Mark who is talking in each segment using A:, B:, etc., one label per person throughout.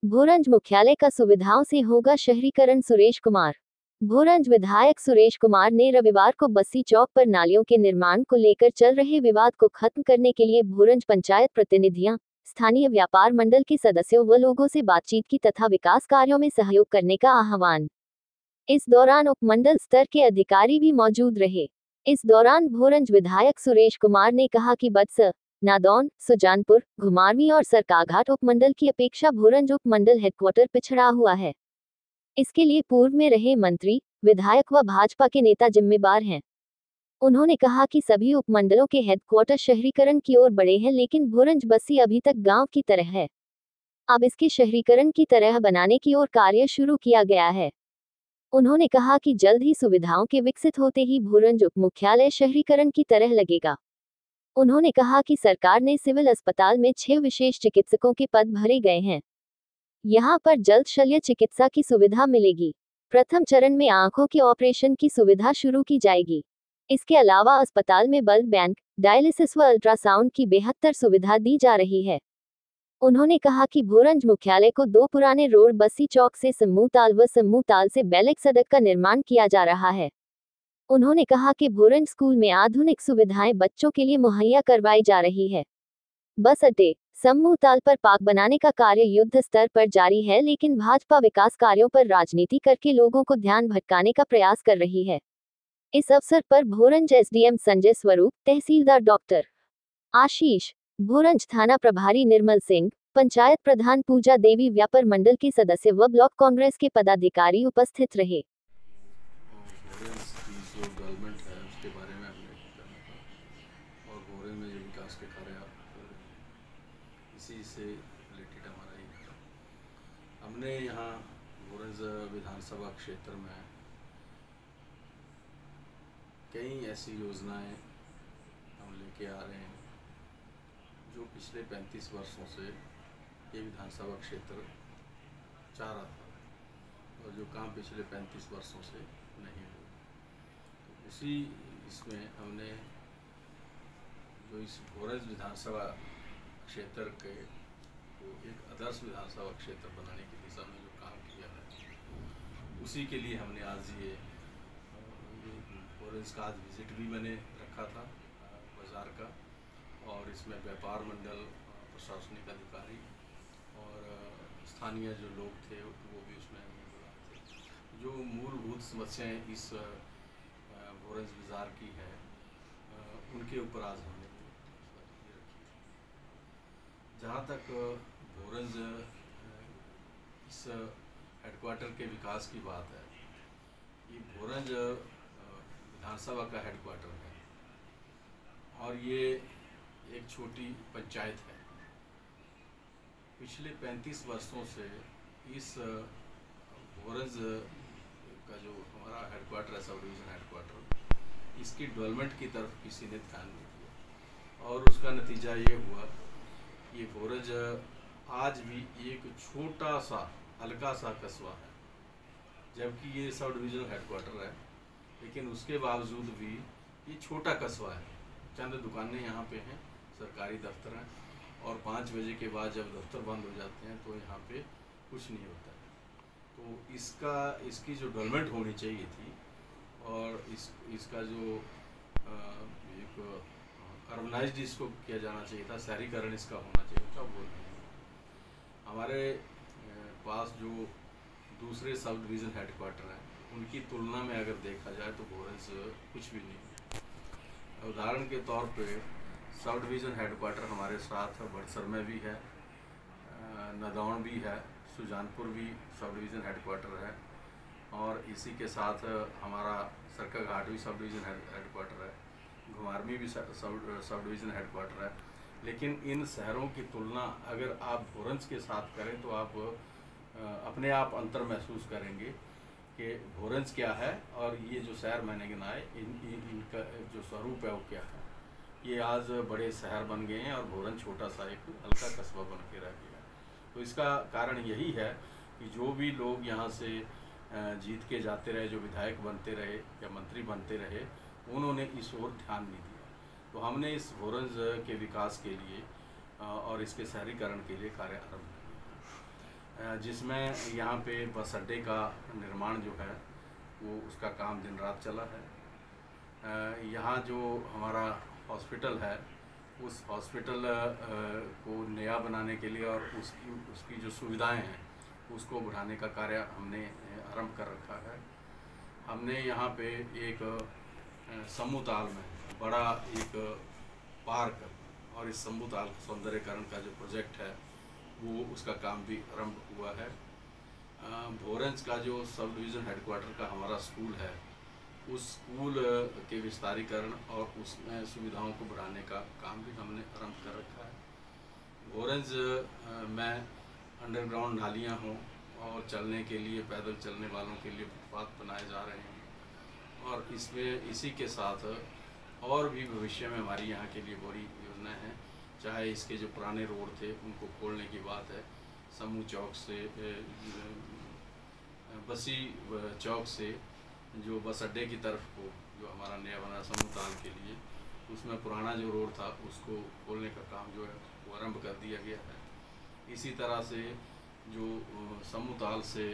A: भोरंज मुख्यालय का सुविधाओं से होगा शहरीकरण। सुरेश कुमार। भोरंज विधायक सुरेश कुमार ने रविवार को बस्सी चौक पर नालियों के निर्माण को लेकर चल रहे विवाद को खत्म करने के लिए भोरंज पंचायत प्रतिनिधियां, स्थानीय व्यापार मंडल के सदस्यों व लोगों से बातचीत की तथा विकास कार्यों में सहयोग करने का आह्वान। इस दौरान उपमंडल स्तर के अधिकारी भी मौजूद रहे। इस दौरान भोरंज विधायक सुरेश कुमार ने कहा कि बदसर, नादौन, सुजानपुर, घुमारवीं और सरकाघाट उपमंडल की अपेक्षा भोरंज उपमंडल हेडक्वार्टर पिछड़ा हुआ है। इसके लिए पूर्व में रहे मंत्री, विधायक व भाजपा के नेता जिम्मेदार हैं। उन्होंने कहा कि सभी उपमंडलों के हेडक्वार्टर शहरीकरण की ओर बढ़े हैं, लेकिन भोरंज बस्सी अभी तक गांव की तरह है। अब इसके शहरीकरण की तरह बनाने की ओर कार्य शुरू किया गया है। उन्होंने कहा कि जल्द ही सुविधाओं के विकसित होते ही भोरंज उप मुख्यालय शहरीकरण की तरह लगेगा। उन्होंने कहा कि सरकार ने सिविल अस्पताल में 6 विशेष चिकित्सकों के पद भरे गए हैं। यहां पर जल्द शल्य चिकित्सा की सुविधा मिलेगी। प्रथम चरण में आंखों के ऑपरेशन की सुविधा शुरू की जाएगी। इसके अलावा अस्पताल में ब्लड बैंक, डायलिसिस व अल्ट्रासाउंड की बेहतर सुविधा दी जा रही है। उन्होंने कहा कि भोरंज मुख्यालय को 2 पुराने रोड बस्सी चौक से समूहताल व समूहताल से बैलेक सड़क का निर्माण किया जा रहा है। उन्होंने कहा कि भोरंज स्कूल में आधुनिक सुविधाएं बच्चों के लिए मुहैया करवाई जा रही है। बस अड्डे, समूहताल पर पार्क बनाने का कार्य युद्ध स्तर पर जारी है, लेकिन भाजपा विकास कार्यों पर राजनीति करके लोगों को ध्यान भटकाने का प्रयास कर रही है। इस अवसर पर भोरंज एसडीएम संजय स्वरूप, तहसीलदार डॉक्टर आशीष, भोरंज थाना प्रभारी निर्मल सिंह, पंचायत प्रधान पूजा देवी, व्यापार मंडल के सदस्य व ब्लॉक कांग्रेस के पदाधिकारी उपस्थित रहे।
B: भोरंज की जो डेवलपमेंट है उसके बारे में हमने करना था और भोरंज में जो विकास के कार्य इसी से रिलेटेड हमारा ही था। हमने यहाँ भोरंज विधानसभा क्षेत्र में कई ऐसी योजनाएं हम लेके आ रहे हैं जो पिछले 35 वर्षों से ये विधानसभा क्षेत्र चाह रहा था और जो काम पिछले 35 वर्षों से नहीं हुआ। तो उसी इसमें हमने जो इस भोरंज विधानसभा क्षेत्र के को एक आदर्श विधानसभा क्षेत्र बनाने की दिशा में जो काम किया है, उसी के लिए हमने आज ये भोरंज का आज विजिट भी मैंने रखा था बाज़ार का, और इसमें व्यापार मंडल, प्रशासनिक अधिकारी और स्थानीय जो लोग थे वो भी उसमें बुलाए थे। जो मूलभूत समस्याएं इस भोरंज बाज़ार की है उनके ऊपर आज हमने ये रखी थी। जहाँ तक भोरंज इस हेडक्वार्टर के विकास की बात है, ये भोरंज विधानसभा का हेडक्वार्टर है और ये एक छोटी पंचायत है। पिछले 35 वर्षों से इस भोरंज का जो हमारा हेडक्वार्टर है, सब डिवीज़न हेडक्वार्टर, इसकी डेवलपमेंट की तरफ किसी ने ध्यान नहीं दिया और उसका नतीजा ये हुआ, ये भोरंज आज भी एक छोटा सा हल्का सा कस्बा है, जबकि ये सब डिवीज़न हेडक्वार्टर है, लेकिन उसके बावजूद भी ये छोटा कस्बा है। चंद दुकानें यहाँ पे हैं, सरकारी दफ्तर हैं, और 5 बजे के बाद जब दफ्तर बंद हो जाते हैं तो यहाँ पे कुछ नहीं होता है। तो इसकी जो डेवलपमेंट होनी चाहिए थी और इसका जो एक अर्बनाइज्ड इसको किया जाना चाहिए था, शहरीकरण इसका होना चाहिए था, वो नहीं है। हमारे पास जो दूसरे सब डिवीज़न हेडक्वार्टर हैं उनकी तुलना में अगर देखा जाए तो भोरंज कुछ भी नहीं है। उदाहरण के तौर पे सब डिवीज़न हेडक्वार्टर हमारे साथ बड़सर में भी है, नादौन भी है, सुजानपुर भी सब डिवीज़न हेडक्वार्टर है, और इसी के साथ हमारा सरकाघाट भी सब डिवीज़न हेडक्वार्टर है, घुमारवीं भी सब डिवीज़न हेडक्वार्टर है। लेकिन इन शहरों की तुलना अगर आप भोरंज के साथ करें तो आप अपने आप अंतर महसूस करेंगे कि भोरंज क्या है और ये जो शहर मैंने गिनाए इनका जो स्वरूप है वो क्या है। ये आज बड़े शहर बन गए हैं और भोरंज छोटा सा एक हल्का कस्बा बन के रह गया। तो इसका कारण यही है कि जो भी लोग यहाँ से जीत के जाते रहे, जो विधायक बनते रहे या मंत्री बनते रहे, उन्होंने इस ओर ध्यान नहीं दिया। तो हमने इस भोरंज के विकास के लिए और इसके शहरीकरण के लिए कार्य आरंभ किया। जिसमें यहाँ पे बस अड्डे का निर्माण जो है वो उसका काम दिन रात चला है। यहाँ जो हमारा हॉस्पिटल है उस हॉस्पिटल को नया बनाने के लिए और उसकी जो सुविधाएं हैं उसको बढ़ाने का कार्य हमने आरंभ कर रखा है। हमने यहाँ पे एक समूहताल में बड़ा एक पार्क और इस समूहताल सौंदर्यकरण का जो प्रोजेक्ट है वो उसका काम भी आरंभ हुआ है। भोरंज का जो सब डिवीज़न हेडक्वार्टर का हमारा स्कूल है उस स्कूल के विस्तारीकरण और उसमें सुविधाओं को बढ़ाने का काम भी हमने आरंभ कर रखा है। भोरंज में अंडरग्राउंड नालियाँ हों और चलने के लिए पैदल चलने वालों के लिए फुटपाथ बनाए जा रहे हैं और इसमें इसी के साथ और भी भविष्य में हमारी यहाँ के लिए बड़ी योजना है। चाहे इसके जो पुराने रोड थे उनको खोलने की बात है, समूह चौक से बसी चौक से जो बस अड्डे की तरफ को जो हमारा नया बना समूहताल के लिए, उसमें पुराना जो रोड था उसको खोलने का काम जो है वो आरंभ कर दिया गया है। इसी तरह से जो समूहताल से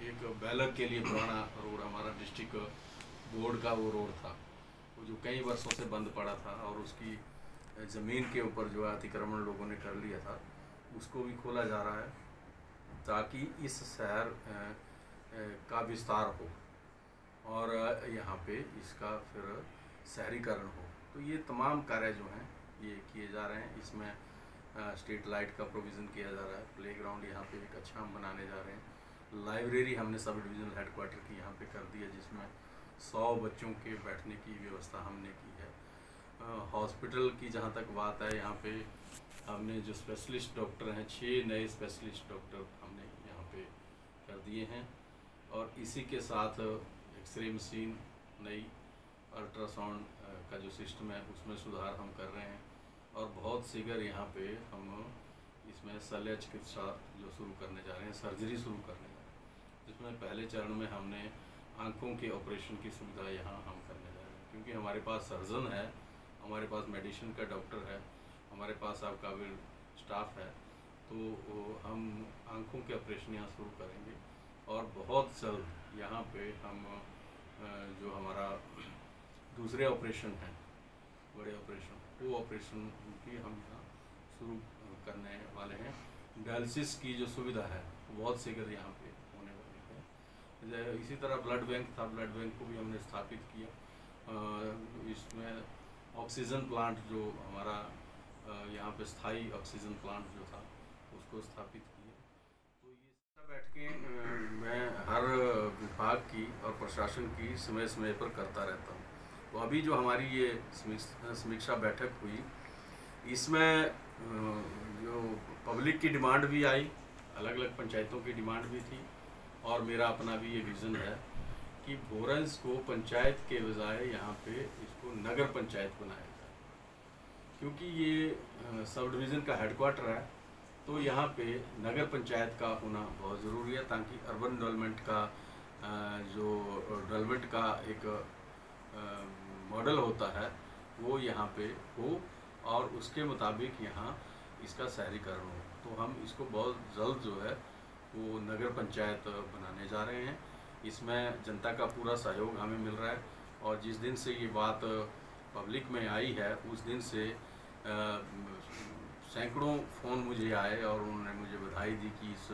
B: एक बैलर के लिए पुराना रोड हमारा डिस्ट्रिक्ट बोर्ड का वो रोड था वो जो कई वर्षों से बंद पड़ा था और उसकी ज़मीन के ऊपर जो अतिक्रमण लोगों ने कर लिया था उसको भी खोला जा रहा है ताकि इस शहर का विस्तार हो और यहाँ पे इसका फिर शहरीकरण हो। तो ये तमाम कार्य जो हैं ये किए जा रहे हैं। इसमें स्ट्रीट लाइट का प्रोविज़न किया जा रहा है, प्लेग्राउंड यहाँ पे एक अच्छा हम बनाने जा रहे हैं, लाइब्रेरी हमने सब डिविज़नल हेडक्वार्टर की यहाँ पे कर दी है जिसमें 100 बच्चों के बैठने की व्यवस्था हमने की है। हॉस्पिटल की जहाँ तक बात है, यहाँ पे हमने जो स्पेशलिस्ट डॉक्टर हैं 6 नए स्पेशलिस्ट डॉक्टर हमने यहाँ पे कर दिए हैं और इसी के साथ एक्सरे मशीन नई, अल्ट्रासाउंड का जो सिस्टम है उसमें सुधार हम कर रहे हैं और बहुत शीघ्र यहाँ पे हम इसमें शल्य चिकित्सा जो शुरू करने जा रहे हैं, सर्जरी शुरू करने जा रहे हैं, जिसमें पहले चरण में हमने आँखों के ऑपरेशन की सुविधा यहाँ हम करने जा रहे हैं। क्योंकि हमारे पास सर्जन है, हमारे पास मेडिसिन का डॉक्टर है, हमारे पास अब काबिल स्टाफ है, तो हम आँखों के ऑपरेशन यहाँ शुरू करेंगे और बहुत जल्द यहाँ पे हम जो हमारा दूसरे ऑपरेशन हैं, बड़े ऑपरेशन, वो ऑपरेशन भी हम यहाँ शुरू करने वाले हैं। डायलिसिस की जो सुविधा है बहुत शीघ्र यहाँ पे होने वाली है। इसी तरह ब्लड बैंक था, ब्लड बैंक को भी हमने स्थापित किया। इसमें ऑक्सीजन प्लांट जो हमारा यहाँ पे स्थायी ऑक्सीजन प्लांट जो था उसको स्थापित किया। तो ये बैठ के मैं हर विभाग की और प्रशासन की समय समय पर करता रहता हूँ। तो अभी जो हमारी ये समीक्षा बैठक हुई इसमें जो पब्लिक की डिमांड भी आई, अलग अलग पंचायतों की डिमांड भी थी और मेरा अपना भी ये विज़न है कि भोरंज को पंचायत के बजाय यहाँ पे इसको नगर पंचायत बनाया जाए। क्योंकि ये सब डिवीज़न का हेडक्वार्टर है तो यहाँ पे नगर पंचायत का होना बहुत ज़रूरी है ताकि अर्बन डेवलपमेंट का जो डेवलपमेंट का एक मॉडल होता है वो यहाँ पे हो और उसके मुताबिक यहाँ इसका शहरीकरण हो। तो हम इसको बहुत जल्द जो है वो नगर पंचायत बनाने जा रहे हैं। इसमें जनता का पूरा सहयोग हमें मिल रहा है और जिस दिन से ये बात पब्लिक में आई है उस दिन से सैकड़ों फ़ोन मुझे आए और उन्होंने मुझे बधाई दी कि इस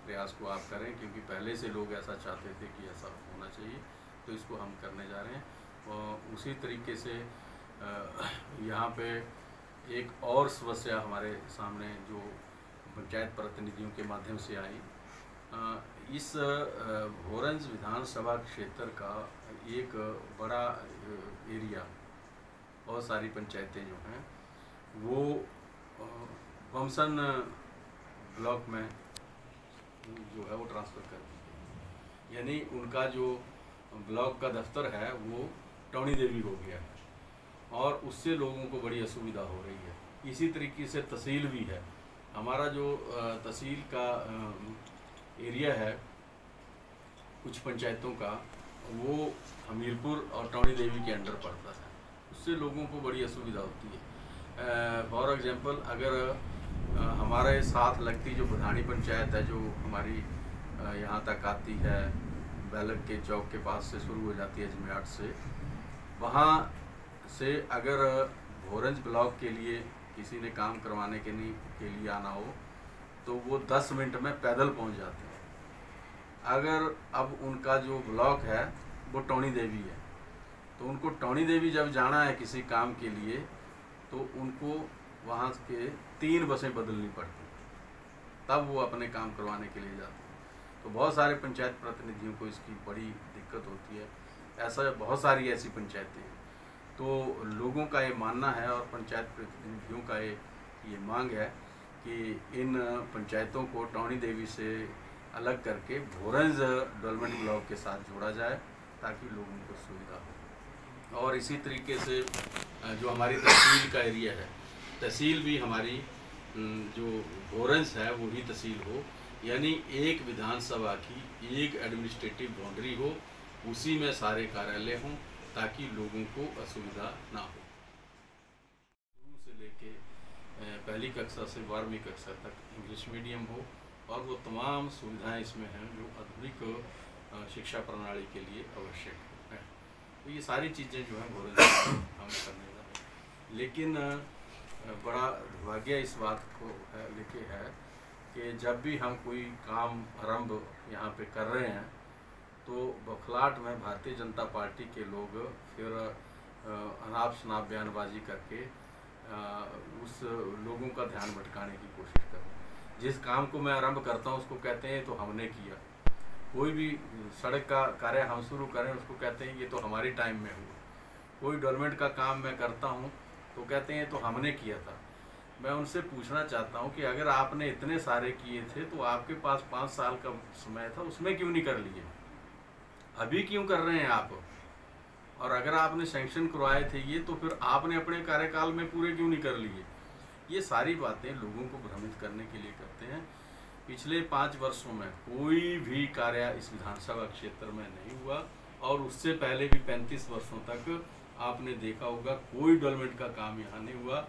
B: प्रयास को आप करें, क्योंकि पहले से लोग ऐसा चाहते थे कि ऐसा होना चाहिए, तो इसको हम करने जा रहे हैं। और उसी तरीके से यहाँ पे एक और समस्या हमारे सामने जो पंचायत प्रतिनिधियों के माध्यम से आई, इस भोरंज विधानसभा क्षेत्र का एक बड़ा एरिया, बहुत सारी पंचायतें जो हैं वो बमसन ब्लॉक में जो है वो ट्रांसफ़र कर दी गई। यानी उनका जो ब्लॉक का दफ्तर है वो टौणी देवी हो गया है और उससे लोगों को बड़ी असुविधा हो रही है। इसी तरीके से तहसील भी है, हमारा जो तहसील का एरिया है कुछ पंचायतों का वो हमीरपुर और टौणी देवी के अंडर पड़ता है, उससे लोगों को बड़ी असुविधा होती है। फॉर एग्जांपल अगर हमारे साथ लगती जो बुधानी पंचायत है, जो हमारी यहाँ तक आती है, बैलक के चौक के पास से शुरू हो जाती है जमियाट से, वहाँ से अगर भोरंज ब्लॉक के लिए किसी ने काम करवाने के लिए आना हो तो वो 10 मिनट में पैदल पहुँच जाते हैं। अगर अब उनका जो ब्लॉक है वो टौणी देवी है, तो उनको टौणी देवी जब जाना है किसी काम के लिए तो उनको वहाँ के 3 बसें बदलनी पड़ती हैं, तब वो अपने काम करवाने के लिए जाते हैं। तो बहुत सारे पंचायत प्रतिनिधियों को इसकी बड़ी दिक्कत होती है। ऐसा बहुत सारी ऐसी पंचायतें हैं। तो लोगों का ये मानना है और पंचायत प्रतिनिधियों का ये मांग है कि इन पंचायतों को टौणी देवी से अलग करके भोरंज डेवलपमेंट ब्लॉक के साथ जोड़ा जाए ताकि लोगों को सुविधा हो। और इसी तरीके से जो हमारी तहसील का एरिया है, तहसील भी हमारी जो भोरंज है वही तहसील हो, यानी एक विधानसभा की एक एडमिनिस्ट्रेटिव बाउंड्री हो, उसी में सारे कार्यालय हों ताकि लोगों को असुविधा ना हो। शुरू से लेके पहली कक्षा से 12वीं कक्षा तक इंग्लिश मीडियम हो और वो तमाम सुविधाएं इसमें हैं जो आधुनिक शिक्षा प्रणाली के लिए आवश्यक है। तो ये सारी चीज़ें जो हैं भोरंज हम करने जा रहे हैं। लेकिन बड़ा दुर्भाग्य इस बात को लेके है कि जब भी हम कोई काम आरंभ यहाँ पे कर रहे हैं तो बौखलाहट में भारतीय जनता पार्टी के लोग फिर अनाप शनाप बयानबाजी करके उस लोगों का ध्यान भटकाने की कोशिश कर रहे हैं। जिस काम को मैं आरंभ करता हूँ उसको कहते हैं तो हमने किया। कोई भी सड़क का कार्य हम शुरू करें उसको कहते हैं ये तो हमारी टाइम में हुआ। कोई डेवलपमेंट का काम मैं करता हूँ तो कहते हैं तो हमने किया था। मैं उनसे पूछना चाहता हूँ कि अगर आपने इतने सारे किए थे तो आपके पास 5 साल का समय था, उसमें क्यों नहीं कर लिए? अभी क्यों कर रहे हैं आप? और अगर आपने सैंक्शन करवाए थे ये तो फिर आपने अपने कार्यकाल में पूरे क्यों नहीं कर लिए? ये सारी बातें लोगों को भ्रमित करने के लिए करते हैं। पिछले 5 वर्षों में कोई भी कार्य इस विधानसभा क्षेत्र में नहीं हुआ और उससे पहले भी 35 वर्षों तक आपने देखा होगा कोई डेवलपमेंट का काम यहाँ नहीं हुआ।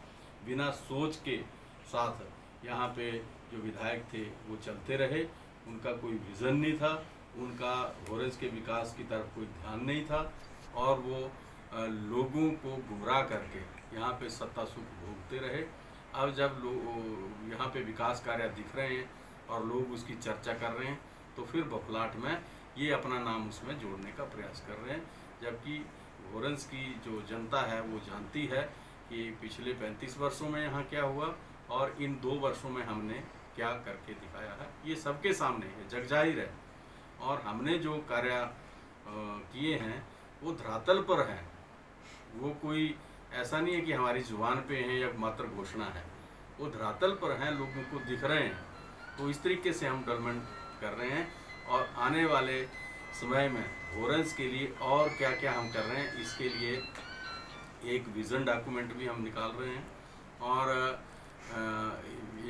B: बिना सोच के साथ यहाँ पे जो विधायक थे वो चलते रहे, उनका कोई विज़न नहीं था, उनका भोरंज के विकास की तरफ कोई ध्यान नहीं था और वो लोगों को गुमराह करके यहाँ पे सत्ता सुख भोगते रहे। अब जब लोग यहाँ पे विकास कार्य दिख रहे हैं और लोग उसकी चर्चा कर रहे हैं तो फिर बौखलाहट में ये अपना नाम उसमें जोड़ने का प्रयास कर रहे हैं, जबकि भोरंज की जो जनता है वो जानती है कि पिछले 35 वर्षों में यहाँ क्या हुआ और इन 2 वर्षों में हमने क्या करके दिखाया है। ये सबके सामने है, जग जाहिर है। और हमने जो कार्य किए हैं वो धरातल पर हैं। वो कोई ऐसा नहीं है कि हमारी जुबान पे हैं या मात्र घोषणा है, वो धरातल पर हैं, लोगों को दिख रहे हैं। तो इस तरीके से हम डेवलपमेंट कर रहे हैं और आने वाले समय में भोरंज के लिए और क्या क्या हम कर रहे हैं इसके लिए एक विज़न डॉक्यूमेंट भी हम निकाल रहे हैं और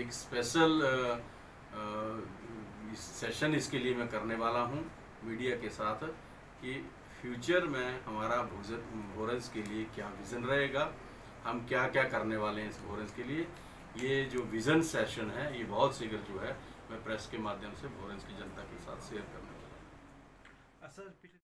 B: एक स्पेशल सेशन इसके लिए मैं करने वाला हूं मीडिया के साथ कि फ्यूचर में हमारा भोरंज के लिए क्या विज़न रहेगा, हम क्या क्या करने वाले हैं इस भोरंज के लिए। ये जो विज़न सेशन है ये बहुत शीघ्र जो है मैं प्रेस के माध्यम से भोरंज की जनता के साथ शेयर करने वाला हूँ।